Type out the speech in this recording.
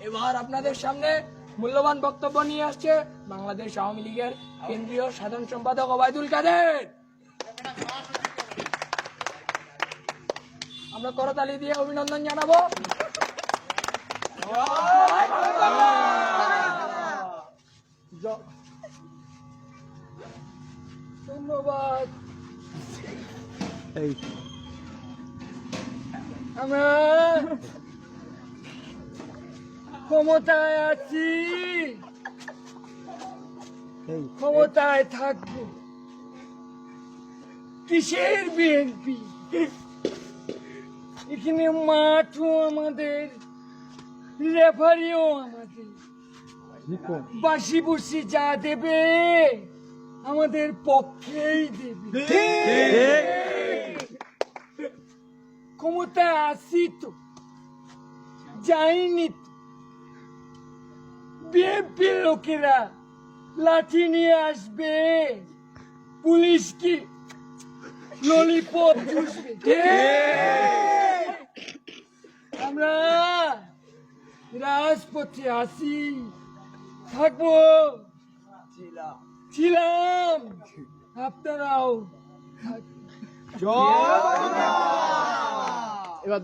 এবার আপনাদের সামনে মূল্যবান বক্তব্য নিয়ে আসছে বাংলাদেশ আওয়ামী লীগের কেন্দ্রীয় সাধারণ সম্পাদক ওবায়দুল কাদের। আমরা করতালি দিয়ে অভিনন্দন জানাবো। ধন্যবাদ। আমরা ক্ষমতায় আছি, ক্ষমতায় থাকবো। কিসের বিএনপি? এখানে মাঠও আমাদের, রেফারিও আমাদের, বাসি বুসি যা দেবে আমাদের পক্ষেই দেবে। ক্ষমতায় আসি তো, যাইনি তো। বিএনপির লোকেরা লাঠি নিয়ে আসবে, পুলিশ কি ললিপপ চুষবে। আমরা রাজপথে আসি, থাকবো, ছিলাম, আপনারাও এবার